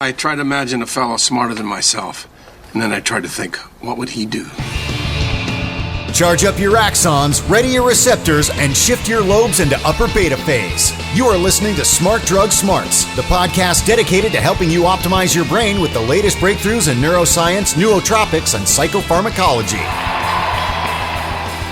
I try to imagine a fellow smarter than myself, and then I try to think, what would he do? Charge up your axons, ready your receptors, and shift your lobes into upper beta phase. You are listening to Smart Drug Smarts, the podcast dedicated to helping you optimize your brain with the latest breakthroughs in neuroscience, nootropics, and psychopharmacology.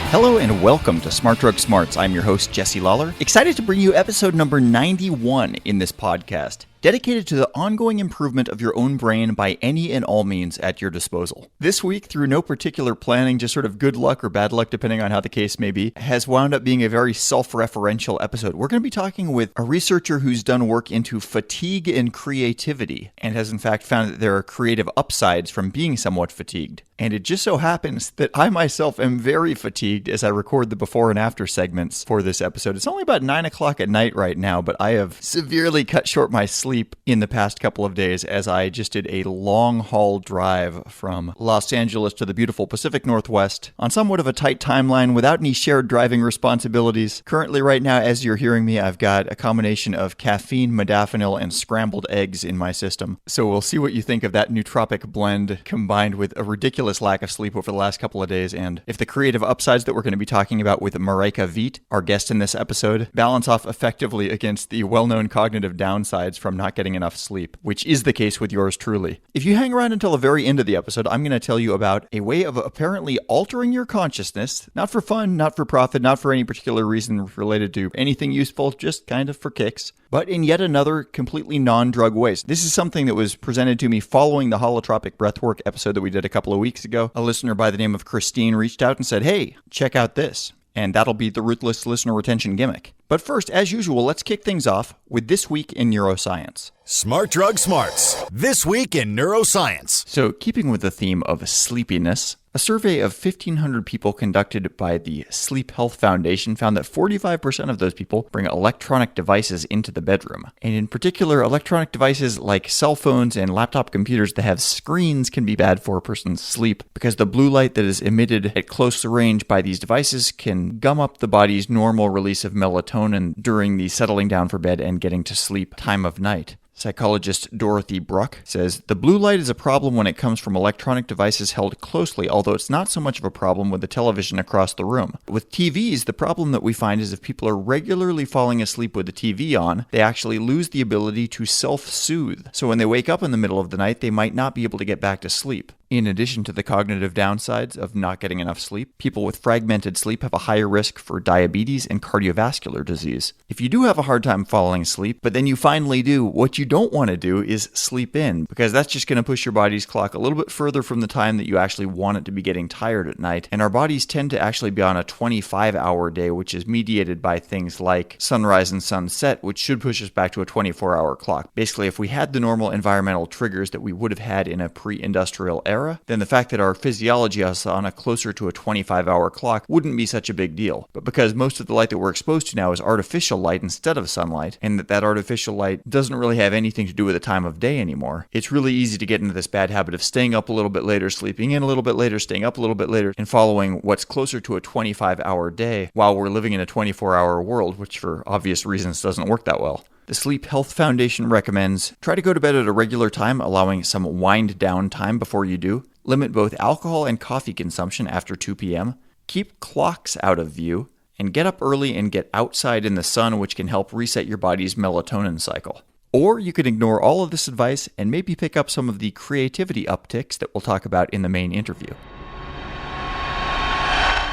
Hello and welcome to Smart Drug Smarts. I'm your host, Jesse Lawler. Excited to bring you episode number 91 in this podcast, dedicated to the ongoing improvement of your own brain by any and all means at your disposal. This week, through no particular planning, just sort of good luck or bad luck, depending on how the case may be, has wound up being a very self-referential episode. We're going to be talking with a researcher who's done work into fatigue and creativity, and has in fact found that there are creative upsides from being somewhat fatigued. And it just so happens that I myself am very fatigued as I record the before and after segments for this episode. It's only about 9 o'clock at night right now, but I have severely cut short my sleep in the past couple of days as I just did a long haul drive from Los Angeles to the beautiful Pacific Northwest on somewhat of a tight timeline without any shared driving responsibilities. Currently right now, as you're hearing me, I've got a combination of caffeine, modafinil, and scrambled eggs in my system. So we'll see what you think of that nootropic blend combined with a ridiculous lack of sleep over the last couple of days, and if the creative upsides that we're going to be talking about with Mareike Wieth, our guest in this episode, balance off effectively against the well-known cognitive downsides from not getting enough sleep, which is the case with yours truly. If you hang around until the very end of the episode, I'm going to tell you about a way of apparently altering your consciousness, not for fun, not for profit, not for any particular reason related to anything useful, just kind of for kicks, but in yet another completely non-drug ways. This is something that was presented to me following the holotropic breathwork episode that we did a couple of weeks ago. A listener by the name of Christine reached out and said, hey, check out this. And that'll be the ruthless listener retention gimmick. But first, as usual, let's kick things off with This Week in Neuroscience. Smart Drug Smarts, This Week in Neuroscience. So, keeping with the theme of sleepiness, a survey of 1,500 people conducted by the Sleep Health Foundation found that 45% of those people bring electronic devices into the bedroom. And in particular, electronic devices like cell phones and laptop computers that have screens can be bad for a person's sleep because the blue light that is emitted at close range by these devices can gum up the body's normal release of melatonin during the settling down for bed and getting to sleep time of night. Psychologist Dorothy Bruck says, the blue light is a problem when it comes from electronic devices held closely, although it's not so much of a problem with the television across the room. With TVs, the problem that we find is if people are regularly falling asleep with the TV on, they actually lose the ability to self-soothe. So when they wake up in the middle of the night, they might not be able to get back to sleep. In addition to the cognitive downsides of not getting enough sleep, people with fragmented sleep have a higher risk for diabetes and cardiovascular disease. If you do have a hard time falling asleep, but then you finally do, what you don't want to do is sleep in, because that's just going to push your body's clock a little bit further from the time that you actually want it to be getting tired at night. And our bodies tend to actually be on a 25-hour day, which is mediated by things like sunrise and sunset, which should push us back to a 24-hour clock. Basically, if we had the normal environmental triggers that we would have had in a pre-industrial era, then the fact that our physiology is on a closer to a 25-hour clock wouldn't be such a big deal. But because most of the light that we're exposed to now is artificial light instead of sunlight, and that artificial light doesn't really have anything to do with the time of day anymore, it's really easy to get into this bad habit of staying up a little bit later, sleeping in a little bit later, staying up a little bit later, and following what's closer to a 25-hour day while we're living in a 24-hour world, which for obvious reasons doesn't work that well. The Sleep Health Foundation recommends try to go to bed at a regular time, allowing some wind down time before you do. Limit both alcohol and coffee consumption after 2 p.m. Keep clocks out of view. And get up early and get outside in the sun, which can help reset your body's melatonin cycle. Or you could ignore all of this advice and maybe pick up some of the creativity upticks that we'll talk about in the main interview.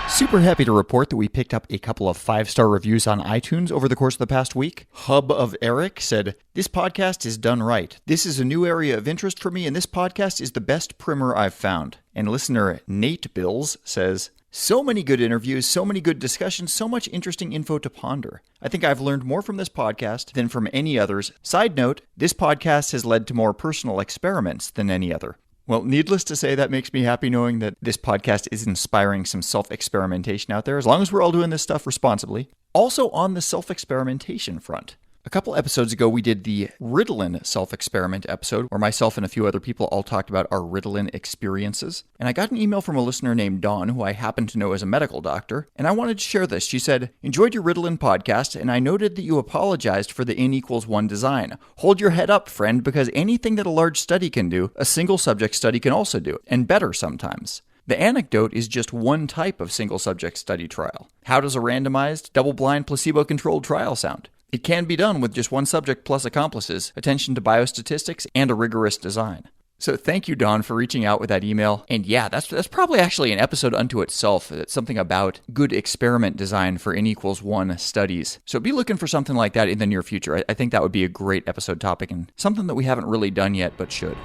Super happy to report that we picked up a couple of 5-star reviews on iTunes over the course of the past week. Hub of Eric said, this podcast is done right. This is a new area of interest for me, and this podcast is the best primer I've found. And listener Nate Bills says, so many good interviews, so many good discussions, so much interesting info to ponder. I think I've learned more from this podcast than from any others. Side note, this podcast has led to more personal experiments than any other. Well, needless to say, that makes me happy knowing that this podcast is inspiring some self-experimentation out there, as long as we're all doing this stuff responsibly. Also on the self-experimentation front, A couple episodes ago, we did the Ritalin self-experiment episode, where myself and a few other people all talked about our Ritalin experiences. And I got an email from a listener named Dawn, who I happen to know as a medical doctor, and I wanted to share this. She said, "Enjoyed your Ritalin podcast, and I noted that you apologized for the N=1 design. Hold your head up, friend, because anything that a large study can do, a single subject study can also do, and better sometimes. The anecdote is just one type of single subject study trial. How does a randomized, double-blind, placebo-controlled trial sound? It can be done with just one subject plus accomplices, attention to biostatistics, and a rigorous design." So thank you, Dawn, for reaching out with that email. And yeah, that's probably actually an episode unto itself. It's something about good experiment design for N=1 studies. So be looking for something like that in the near future. I think that would be a great episode topic and something that we haven't really done yet, but should.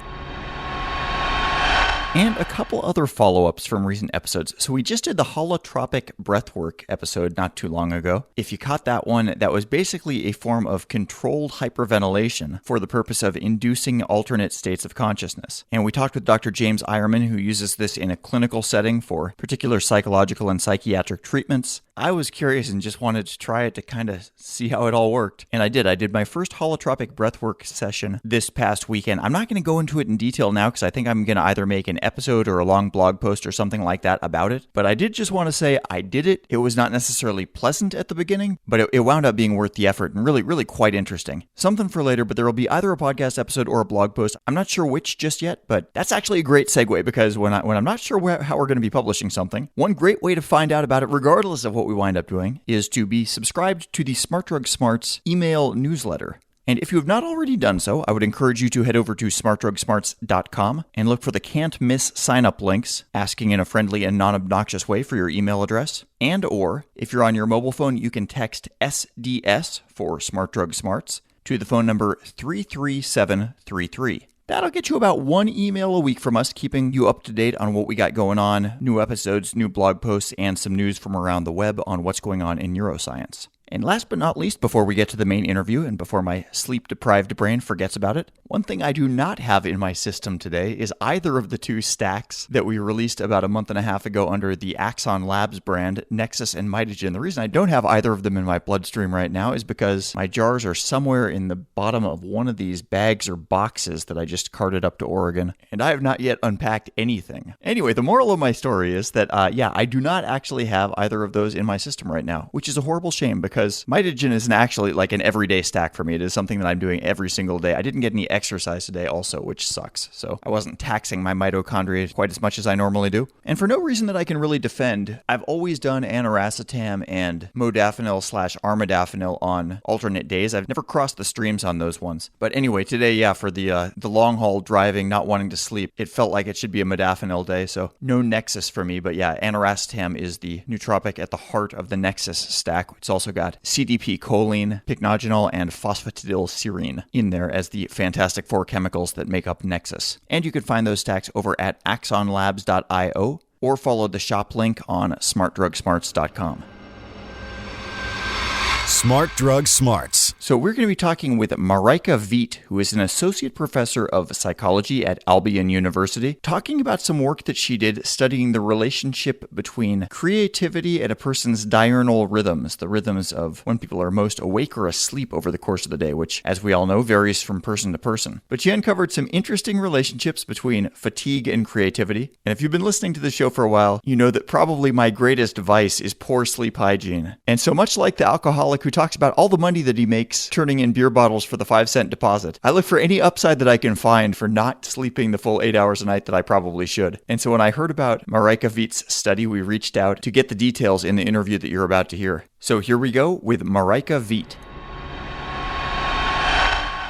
And a couple other follow-ups from recent episodes. So we just did the holotropic breathwork episode not too long ago. If you caught that one, that was basically a form of controlled hyperventilation for the purpose of inducing alternate states of consciousness. And we talked with Dr. James Eierman, who uses this in a clinical setting for particular psychological and psychiatric treatments. I was curious and just wanted to try it to kind of see how it all worked. And I did. I did my first holotropic breathwork session this past weekend. I'm not going to go into it in detail now because I think I'm going to either make an episode or a long blog post or something like that about it. But I did just want to say I did it. It was not necessarily pleasant at the beginning, but it wound up being worth the effort and really quite interesting. Something for later, but there will be either a podcast episode or a blog post. I'm not sure which just yet, but that's actually a great segue because when I'm not sure how we're going to be publishing something, one great way to find out about it, regardless of what we wind up doing, is to be subscribed to the Smart Drug Smarts email newsletter. And if you have not already done so, I would encourage you to head over to smartdrugsmarts.com and look for the can't miss sign-up links, asking in a friendly and non-obnoxious way for your email address. And or, if you're on your mobile phone, you can text SDS for Smart Drug Smarts to the phone number 33733. That'll get you about one email a week from us, keeping you up to date on what we got going on, new episodes, new blog posts, and some news from around the web on what's going on in neuroscience. And last but not least, before we get to the main interview and before my sleep-deprived brain forgets about it, one thing I do not have in my system today is either of the two stacks that we released about a month and a half ago under the Axon Labs brand, Nexus and Mitogen. The reason I don't have either of them in my bloodstream right now is because my jars are somewhere in the bottom of one of these bags or boxes that I just carted up to Oregon, and I have not yet unpacked anything. Anyway, the moral of my story is that, I do not actually have either of those in my system right now, which is a horrible shame because Mitogen isn't actually like an everyday stack for me. It is something that I'm doing every single day. I didn't get any exercise today also, which sucks. So I wasn't taxing my mitochondria quite as much as I normally do. And for no reason that I can really defend, I've always done aniracetam and modafinil/armodafinil on alternate days. I've never crossed the streams on those ones. But anyway, today, for the long haul driving, not wanting to sleep, it felt like it should be a modafinil day. So no Nexus for me. But yeah, aniracetam is the nootropic at the heart of the Nexus stack. It's also got CDP choline, pycnogenol, and phosphatidylserine in there as the fantastic four chemicals that make up Nexus. And you can find those stacks over at axonlabs.io or follow the shop link on smartdrugsmarts.com. Smart Drug Smarts. So we're going to be talking with Mareike Wieth, who is an associate professor of psychology at Albion University, talking about some work that she did studying the relationship between creativity and a person's diurnal rhythms, the rhythms of when people are most awake or asleep over the course of the day, which, as we all know, varies from person to person. But she uncovered some interesting relationships between fatigue and creativity. And if you've been listening to the show for a while, you know that probably my greatest vice is poor sleep hygiene. And so much like the alcoholic who talks about all the money that he makes turning in beer bottles for the 5-cent deposit, I look for any upside that I can find for not sleeping the full 8 hours a night that I probably should. And so when I heard about Mareike Wieth's study, we reached out to get the details in the interview that you're about to hear. So here we go with Mareike Wieth.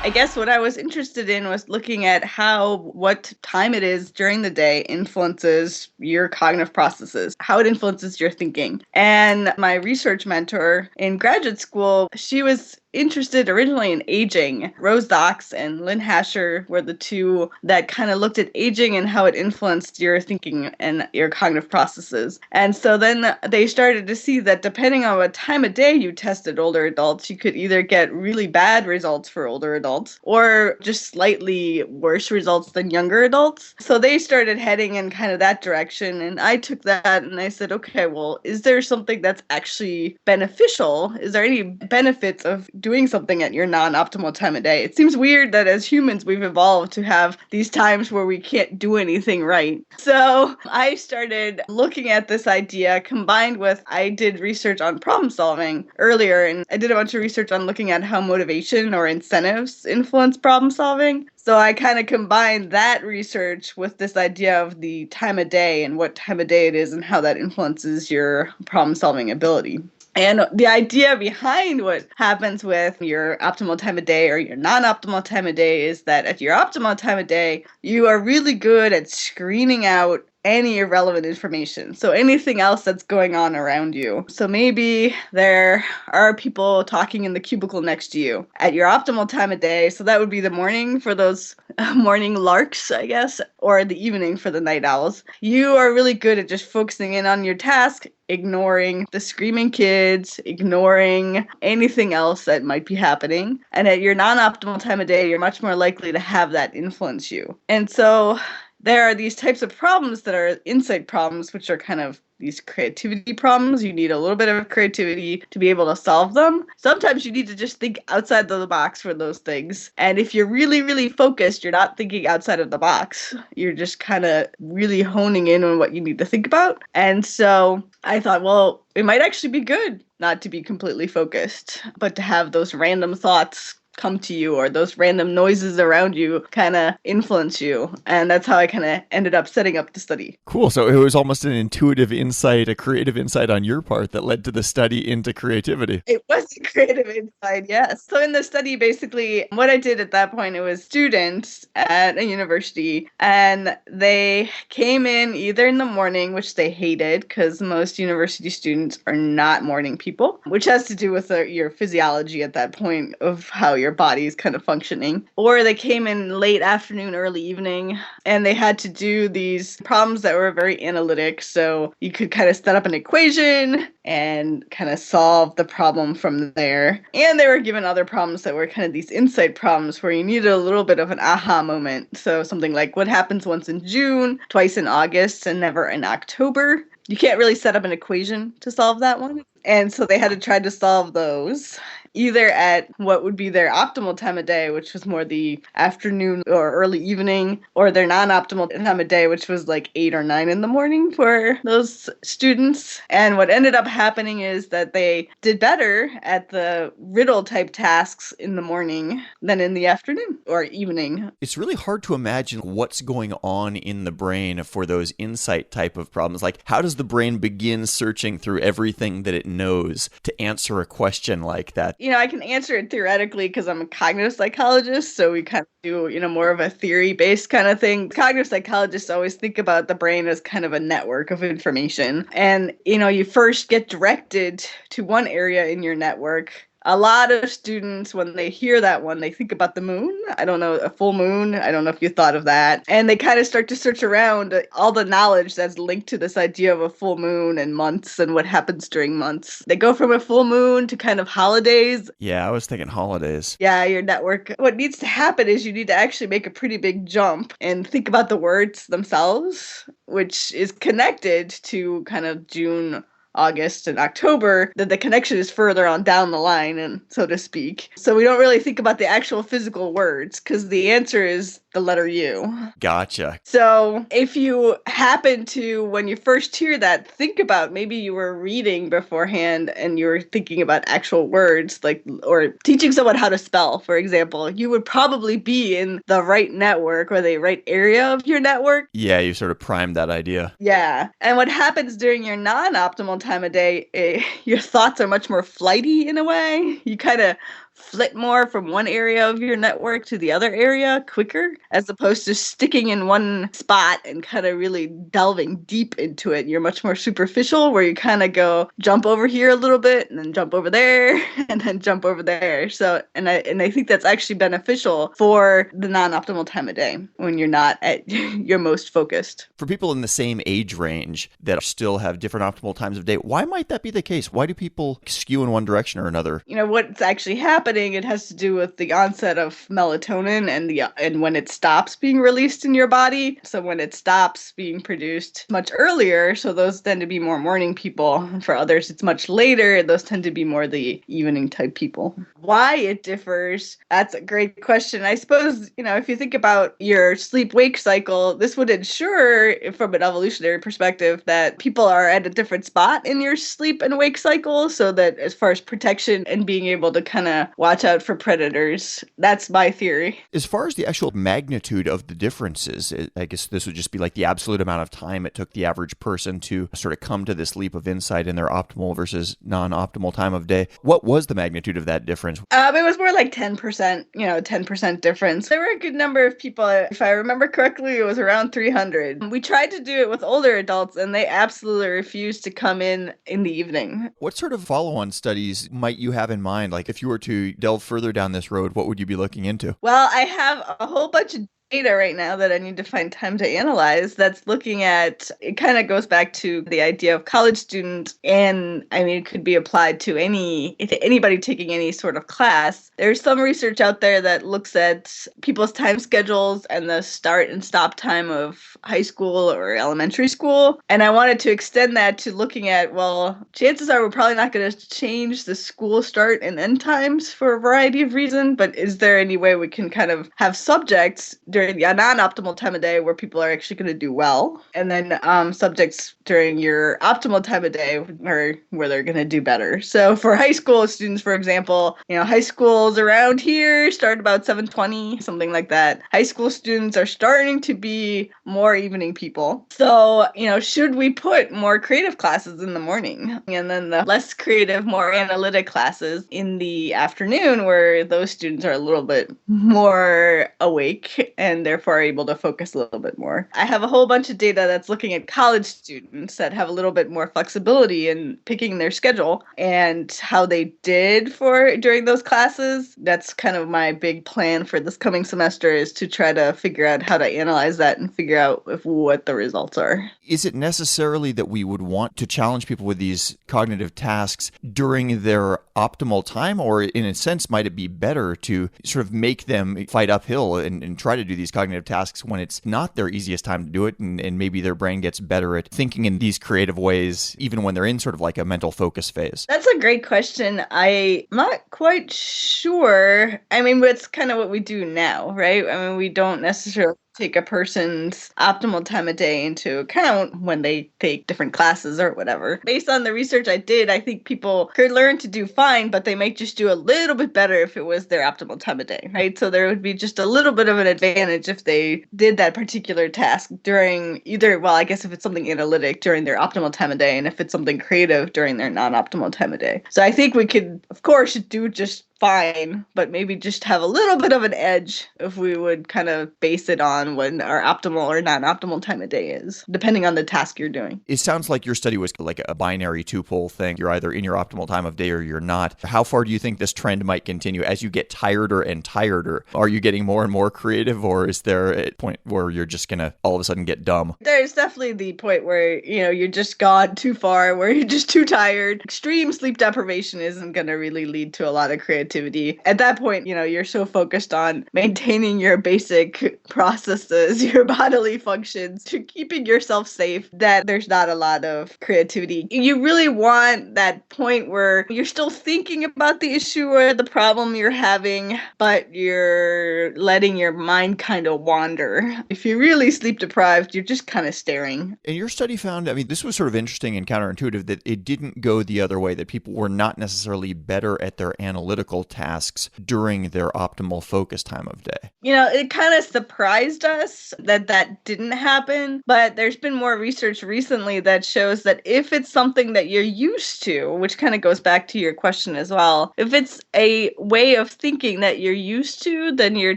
I guess what I was interested in was looking at how what time it is during the day influences your cognitive processes, how it influences your thinking. And my research mentor in graduate school, she was interested originally in aging. Rose Dox and Lynn Hasher were the two that kind of looked at aging and how it influenced your thinking and your cognitive processes. And so then they started to see that depending on what time of day you tested older adults, you could either get really bad results for older adults or just slightly worse results than younger adults. So they started heading in kind of that direction. And I took that and I said, okay, well, is there something that's actually beneficial? Is there any benefits of doing something at your non-optimal time of day. It seems weird that as humans, we've evolved to have these times where we can't do anything right. So I started looking at this idea combined with, I did research on problem solving earlier, and I did a bunch of research on looking at how motivation or incentives influence problem solving. So I kind of combined that research with this idea of the time of day and what time of day it is and how that influences your problem solving ability. And the idea behind what happens with your optimal time of day or your non-optimal time of day is that at your optimal time of day, you are really good at screening out any irrelevant information. So anything else that's going on around you. So maybe there are people talking in the cubicle next to you at your optimal time of day. So that would be the morning for those morning larks, I guess, or the evening for the night owls. You are really good at just focusing in on your task, ignoring the screaming kids, ignoring anything else that might be happening. And at your non-optimal time of day, you're much more likely to have that influence you. And so there are these types of problems that are insight problems, which are kind of these creativity problems. You need a little bit of creativity to be able to solve them. Sometimes you need to just think outside the box for those things. And if you're really, really focused, you're not thinking outside of the box. You're just kind of really honing in on what you need to think about. And so I thought, well, it might actually be good not to be completely focused, but to have those random thoughts come to you or those random noises around you kind of influence you. And that's how I kind of ended up setting up the study. Cool. So it was almost an intuitive insight, a creative insight on your part that led to the study into creativity. It was a creative insight, yes. So in the study, basically, what I did at that point, it was students at a university, and they came in either in the morning, which they hated because most university students are not morning people, which has to do with your physiology at that point of how your body is kind of functioning. Or they came in late afternoon, early evening, and they had to do these problems that were very analytic. So you could kind of set up an equation and kind of solve the problem from there. And they were given other problems that were kind of these insight problems where you needed a little bit of an aha moment. So something like what happens once in June, twice in August, and never in October. You can't really set up an equation to solve that one. And so they had to try to solve those either at what would be their optimal time of day, which was more the afternoon or early evening, or their non-optimal time of day, which was like 8 or 9 in the morning for those students. And what ended up happening is that they did better at the riddle type tasks in the morning than in the afternoon or evening. It's really hard to imagine what's going on in the brain for those insight type of problems. Like, how does the brain begin searching through everything that it knows to answer a question like that? You know, I can answer it theoretically because I'm a cognitive psychologist, so we kind of do, more of a theory-based kind of thing. Cognitive psychologists always think about the brain as kind of a network of information. And, you first get directed to one area in your network. A lot of students, when they hear that one, they think about the moon. I don't know, a full moon. I don't know if you thought of that. And they kind of start to search around all the knowledge that's linked to this idea of a full moon and months and what happens during months. They go from a full moon to kind of holidays. Yeah, I was thinking holidays. Yeah, your network. What needs to happen is you need to actually make a pretty big jump and think about the words themselves, which is connected to kind of June, August, and October, that the connection is further on down the line, and so to speak. So we don't really think about the actual physical words because the answer is the letter U. Gotcha. So if you happen to, when you first hear that, think about maybe you were reading beforehand and you were thinking about actual words, or teaching someone how to spell, for example, you would probably be in the right network or the right area of your network. Yeah, you sort of primed that idea. Yeah. And what happens during your non-optimal time of day, your thoughts are much more flighty in a way. You kind of flit more from one area of your network to the other area quicker, as opposed to sticking in one spot and kind of really delving deep into it. You're much more superficial, where you kind of jump over here a little bit and then jump over there and then jump over there. So, and I think that's actually beneficial for the non-optimal time of day when you're not at your most focused. For people in the same age range that still have different optimal times of day, why might that be the case? Why do people skew in one direction or another? What's actually happening happening, it has to do with the onset of melatonin and when it stops being released in your body. So when it stops being produced much earlier, so those tend to be more morning people. For others, it's much later. Those tend to be more the evening type people. Why it differs, that's a great question. I suppose, if you think about your sleep-wake cycle, this would ensure, from an evolutionary perspective, that people are at a different spot in your sleep and wake cycle, so that as far as protection and being able to kind of watch out for predators, that's my theory. As far as the actual magnitude of the differences, I guess this would just be like the absolute amount of time it took the average person to sort of come to this leap of insight in their optimal versus non-optimal time of day. What was the magnitude of that difference? It was more like 10%, 10% difference. There were a good number of people. If I remember correctly, it was around 300. We tried to do it with older adults, and they absolutely refused to come in the evening. What sort of follow-on studies might you have in mind? Like, if you were to delve further down this road, what would you be looking into? Well, I have a whole bunch of data right now that I need to find time to analyze that's looking at, it kind of goes back to the idea of college students, and it could be applied to anybody taking any sort of class. There's some research out there that looks at people's time schedules and the start and stop time of high school or elementary school, and I wanted to extend that to looking at, well, chances are we're probably not going to change the school start and end times for a variety of reasons, but is there any way we can kind of have subjects during the non-optimal time of day where people are actually going to do well, and then subjects during your optimal time of day where they're going to do better. So for high school students, for example, high schools around here start about 7:20, something like that. High school students are starting to be more evening people. So, should we put more creative classes in the morning and then the less creative, more analytic classes in the afternoon where those students are a little bit more awake and therefore are able to focus a little bit more? I have a whole bunch of data that's looking at college students that have a little bit more flexibility in picking their schedule and how they did during those classes. That's kind of my big plan for this coming semester, is to try to figure out how to analyze that and figure out what the results are. Is it necessarily that we would want to challenge people with these cognitive tasks during their optimal time, or in a sense, might it be better to sort of make them fight uphill and try to do these cognitive tasks when it's not their easiest time to do it, and maybe their brain gets better at thinking in these creative ways, even when they're in sort of like a mental focus phase? That's a great question. I'm not quite sure. It's kind of what we do now, right? We don't necessarily take a person's optimal time of day into account when they take different classes or whatever. Based on the research I did, I think people could learn to do fine, but they might just do a little bit better if it was their optimal time of day, right? So there would be just a little bit of an advantage if they did that particular task during I guess if it's something analytic during their optimal time of day, and if it's something creative during their non-optimal time of day. So I think we could, of course, do just fine, but maybe just have a little bit of an edge if we would kind of base it on when our optimal or non-optimal time of day is, depending on the task you're doing. It sounds like your study was like a binary two-pole thing. You're either in your optimal time of day or you're not. How far do you think this trend might continue as you get tireder and tireder? Are you getting more and more creative, or is there a point where you're just going to all of a sudden get dumb? There's definitely the point where, you're just gone too far, where you're just too tired. Extreme sleep deprivation isn't going to really lead to a lot of creativity. At that point, you're so focused on maintaining your basic processes, your bodily functions, to keeping yourself safe, that there's not a lot of creativity. You really want that point where you're still thinking about the issue or the problem you're having, but you're letting your mind kind of wander. If you're really sleep deprived, you're just kind of staring. And your study found, this was sort of interesting and counterintuitive, that it didn't go the other way, that people were not necessarily better at their analytical tasks during their optimal focus time of day. It kind of surprised us that didn't happen, but there's been more research recently that shows that if it's something that you're used to, which kind of goes back to your question as well, if it's a way of thinking that you're used to, then your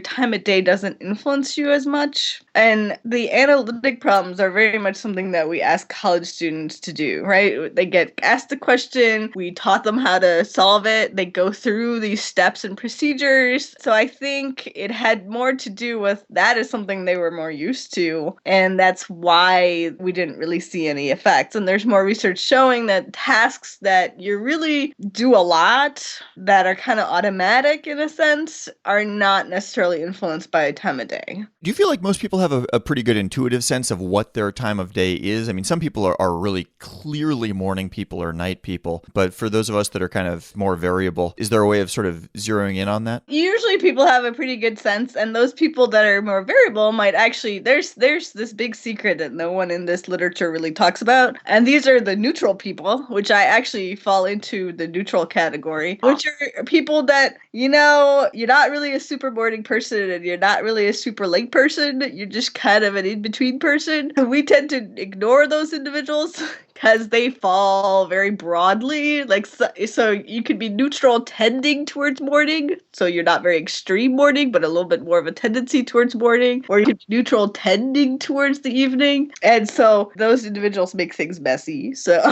time of day doesn't influence you as much. And the analytic problems are very much something that we ask college students to do, right? They get asked a question, we taught them how to solve it, they go through these steps and procedures. So I think it had more to do with that is something they were more used to. And that's why we didn't really see any effects. And there's more research showing that tasks that you really do a lot that are kind of automatic in a sense are not necessarily influenced by time of day. Do you feel like most people have a pretty good intuitive sense of what their time of day is? I mean, some people are really clearly morning people or night people, but for those of us that are kind of more variable, is there a way of sort of zeroing in on that? Usually people have a pretty good sense, and those people that are more variable might actually, there's this big secret that no one in this literature really talks about, and these are the neutral people, which I actually fall into the neutral category, which are people that, you're not really a super morning person and you're not really a super late person, you're just kind of an in-between person. We tend to ignore those individuals because they fall very broadly. Like, so you could be neutral tending towards morning, so you're not very extreme morning, but a little bit more of a tendency towards morning, or you could be neutral tending towards the evening. And so those individuals make things messy. So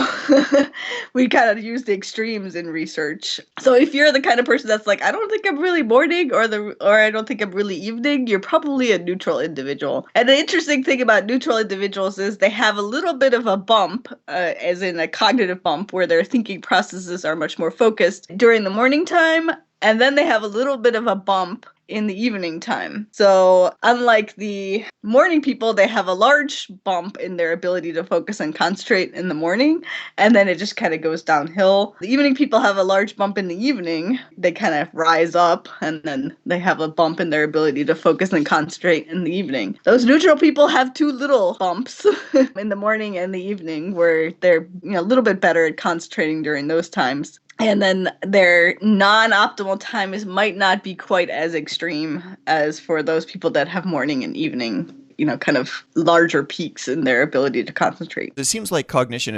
we kind of use the extremes in research. So if you're the kind of person that's like, I don't think I'm really morning, or I don't think I'm really evening, you're probably a neutral individual. And the interesting thing about neutral individuals is they have a little bit of a bump, as in a cognitive bump, where their thinking processes are much more focused during the morning time, and then they have a little bit of a bump in the evening time. So unlike the morning people, they have a large bump in their ability to focus and concentrate in the morning, and then it just kind of goes downhill. The evening people have a large bump in the evening. They kind of rise up, and then they have a bump in their ability to focus and concentrate in the evening. Those neutral people have two little bumps in the morning and the evening, where they're a little bit better at concentrating during those times. And then their non-optimal time might not be quite as extreme as for those people that have morning and evening, kind of larger peaks in their ability to concentrate. It seems like cognition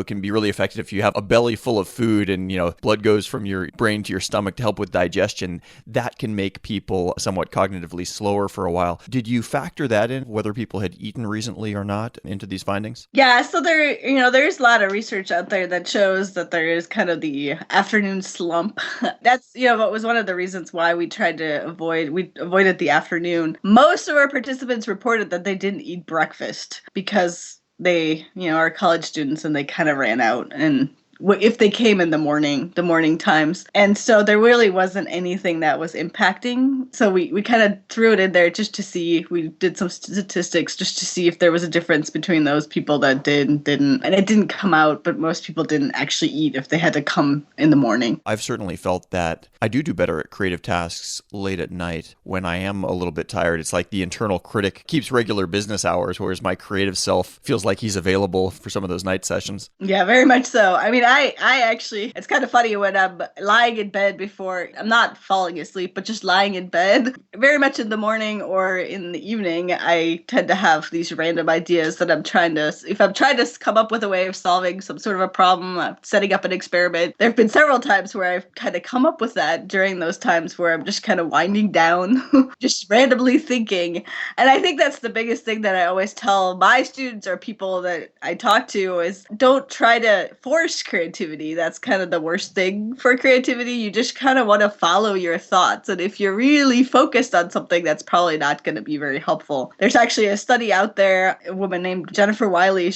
can be really affected if you have a belly full of food and, blood goes from your brain to your stomach to help with digestion. That can make people somewhat cognitively slower for a while. Did you factor that in, whether people had eaten recently or not, into these findings? Yeah, so there's a lot of research out there that shows that there is kind of the afternoon slump. That's, what was one of the reasons why we avoided the afternoon. Most of our participants reported that they didn't eat breakfast because they, are college students and they kind of ran out, and if they came in the morning times. And so there really wasn't anything that was impacting. So we kind of threw it in there just to see, we did some statistics just to see if there was a difference between those people that did and didn't. And it didn't come out, but most people didn't actually eat if they had to come in the morning. I've certainly felt that I do better at creative tasks late at night when I am a little bit tired. It's like the internal critic keeps regular business hours, whereas my creative self feels like he's available for some of those night sessions. Yeah, very much so. I mean, I actually, it's kind of funny when I'm lying in bed before, I'm not falling asleep, but just lying in bed, very much in the morning or in the evening, I tend to have these random ideas that if I'm trying to come up with a way of solving some sort of a problem, setting up an experiment. There have been several times where I've kind of come up with that during those times where I'm just kind of winding down, just randomly thinking. And I think that's the biggest thing that I always tell my students or people that I talk to is don't try to force creativity. That's kind of the worst thing for creativity. You just kind of want to follow your thoughts. And if you're really focused on something, that's probably not going to be very helpful. There's actually a study out there, a woman named Jennifer Wiley.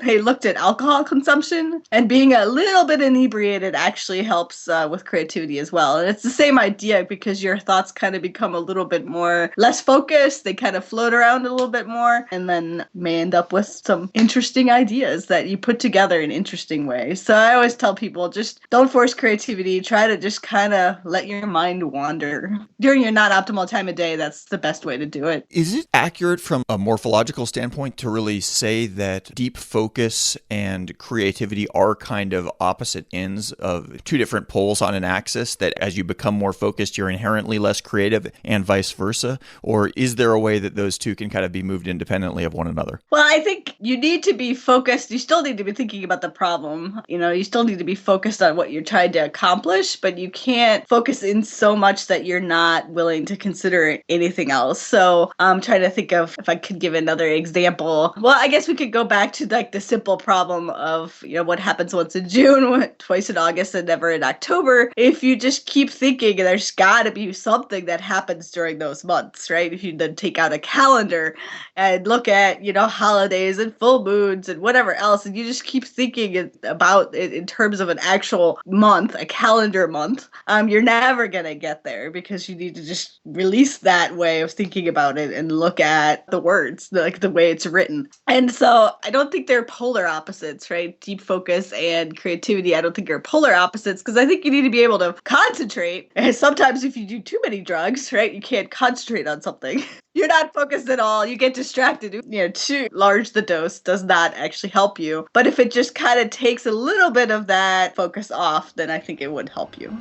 They looked at alcohol consumption, and being a little bit inebriated actually helps with creativity as well. And it's the same idea because your thoughts kind of become a little bit less focused. They kind of float around a little bit more, and then may end up with some interesting ideas that you put together in interesting ways. So I always tell people, just don't force creativity. Try to just kind of let your mind wander. During your non-optimal time of day, that's the best way to do it. Is it accurate from a morphological standpoint to really say that deep focus and creativity are kind of opposite ends of two different poles on an axis, that as you become more focused, you're inherently less creative and vice versa? Or is there a way that those two can kind of be moved independently of one another? Well, I think you need to be focused. You still need to be thinking about the problem, You still need to be focused on what you're trying to accomplish, but you can't focus in so much that you're not willing to consider anything else. So I'm trying to think of if I could give another example. Well, I guess we could go back to like the simple problem of, what happens once in June, twice in August, and never in October. If you just keep thinking there's got to be something that happens during those months, right? If you then take out a calendar and look at, holidays and full moons and whatever else, and you just keep thinking about it in terms of an actual month, a calendar month, you're never going to get there, because you need to just release that way of thinking about it and look at the words, like the way it's written. And so I don't think they're polar opposites, right? Deep focus and creativity, I don't think are polar opposites, because I think you need to be able to concentrate. And sometimes if you do too many drugs, right, you can't concentrate on something. You're not focused at all. You get distracted. Too large the dose does not actually help you. But if it just kind of takes a little bit of that focus off, then I think it would help you.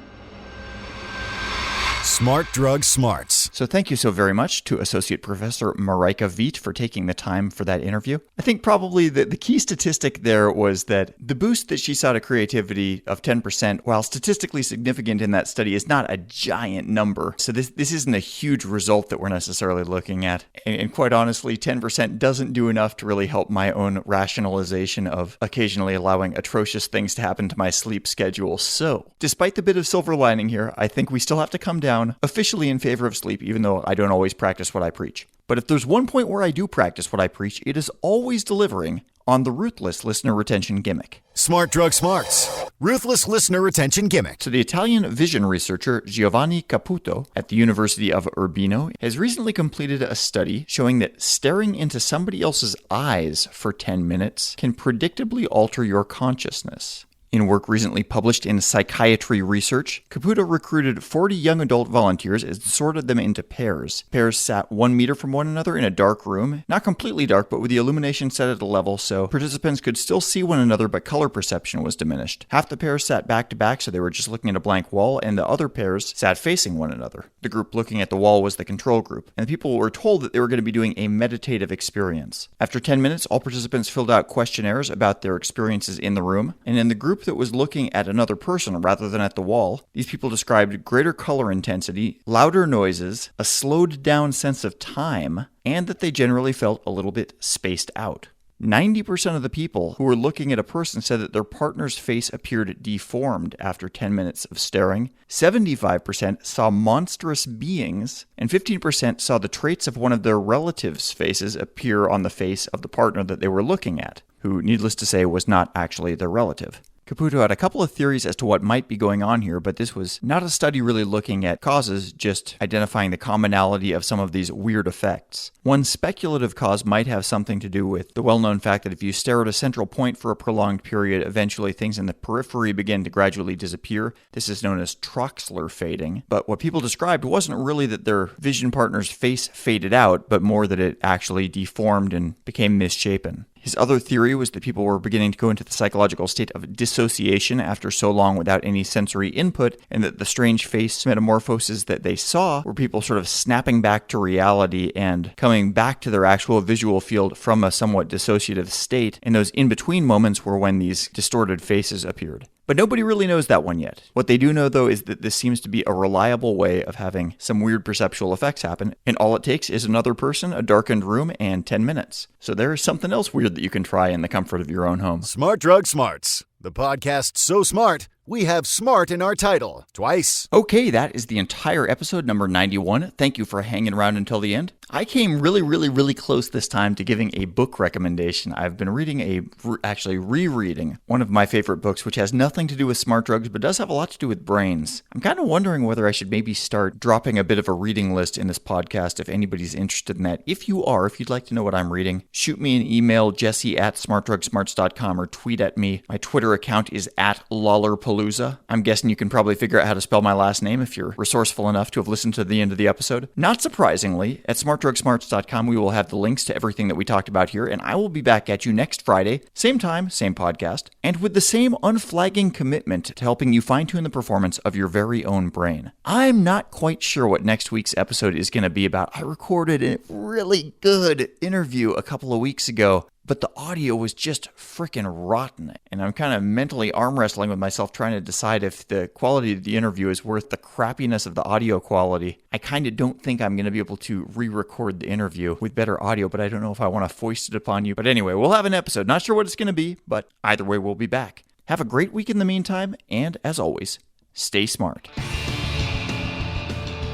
Smart Drug Smarts. So thank you so very much to Associate Professor Mareike Wieth for taking the time for that interview. I think probably the key statistic there was that the boost that she saw to creativity of 10%, while statistically significant in that study, is not a giant number. So this isn't a huge result that we're necessarily looking at. And quite honestly, 10% doesn't do enough to really help my own rationalization of occasionally allowing atrocious things to happen to my sleep schedule. So despite the bit of silver lining here, I think we still have to come down officially in favor of sleep, even though I don't always practice what I preach. But if there's one point where I do practice what I preach, it is always delivering on the ruthless listener retention gimmick. Smart Drug Smarts. Ruthless listener retention gimmick. So the Italian vision researcher Giovanni Caputo at the University of Urbino has recently completed a study showing that staring into somebody else's eyes for 10 minutes can predictably alter your consciousness. In work recently published in Psychiatry Research, Caputo recruited 40 young adult volunteers and sorted them into pairs. Pairs sat 1 meter from one another in a dark room, not completely dark, but with the illumination set at a level so participants could still see one another, but color perception was diminished. Half the pairs sat back to back, so they were just looking at a blank wall, and the other pairs sat facing one another. The group looking at the wall was the control group, and the people were told that they were going to be doing a meditative experience. After 10 minutes, all participants filled out questionnaires about their experiences in the room, and in the group that was looking at another person rather than at the wall, these people described greater color intensity, louder noises, a slowed down sense of time, and that they generally felt a little bit spaced out. 90% of the people who were looking at a person said that their partner's face appeared deformed after 10 minutes of staring. 75% saw monstrous beings, and 15% saw the traits of one of their relatives' faces appear on the face of the partner that they were looking at, who, needless to say, was not actually their relative. Caputo had a couple of theories as to what might be going on here, but this was not a study really looking at causes, just identifying the commonality of some of these weird effects. One speculative cause might have something to do with the well-known fact that if you stare at a central point for a prolonged period, eventually things in the periphery begin to gradually disappear. This is known as Troxler fading. But what people described wasn't really that their vision partner's face faded out, but more that it actually deformed and became misshapen. His other theory was that people were beginning to go into the psychological state of dissociation after so long without any sensory input, and that the strange face metamorphoses that they saw were people sort of snapping back to reality and coming back to their actual visual field from a somewhat dissociative state, and those in-between moments were when these distorted faces appeared. But nobody really knows that one yet. What they do know, though, is that this seems to be a reliable way of having some weird perceptual effects happen, and all it takes is another person, a darkened room, and 10 minutes. So there is something else weird that you can try in the comfort of your own home. Smart Drug Smarts. The podcast so smart, we have smart in our title. Twice. Okay, that is the entire episode, number 91. Thank you for hanging around until the end. I came really close this time to giving a book recommendation. I've been rereading one of my favorite books, which has nothing to do with smart drugs, but does have a lot to do with brains. I'm kind of wondering whether I should maybe start dropping a bit of a reading list in this podcast if anybody's interested in that. If you are, if you'd like to know what I'm reading, shoot me an email, jesse@smartdrugsmarts.com, or tweet at me. My Twitter account is @Lawlerpalooza. I'm guessing you can probably figure out how to spell my last name if you're resourceful enough to have listened to the end of the episode. Not surprisingly, at smartdrugsmarts.com we will have the links to everything that we talked about here, and I will be back at you next Friday, same time, same podcast, and with the same unflagging commitment to helping you fine-tune the performance of your very own brain. I'm not quite sure what next week's episode is going to be about. I recorded a really good interview a couple of weeks ago, but the audio was just freaking rotten. And I'm kind of mentally arm wrestling with myself trying to decide if the quality of the interview is worth the crappiness of the audio quality. I kind of don't think I'm going to be able to re-record the interview with better audio, but I don't know if I want to foist it upon you. But anyway, we'll have an episode. Not sure what it's going to be, but either way, we'll be back. Have a great week in the meantime, and as always, stay smart.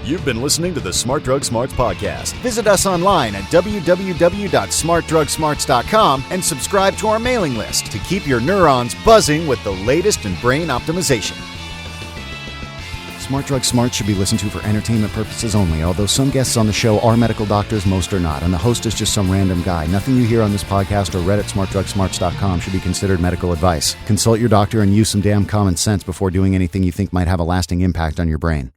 You've been listening to the Smart Drug Smarts podcast. Visit us online at www.smartdrugsmarts.com and subscribe to our mailing list to keep your neurons buzzing with the latest in brain optimization. Smart Drug Smarts should be listened to for entertainment purposes only. Although some guests on the show are medical doctors, most are not, and the host is just some random guy. Nothing you hear on this podcast or read at smartdrugsmarts.com should be considered medical advice. Consult your doctor and use some damn common sense before doing anything you think might have a lasting impact on your brain.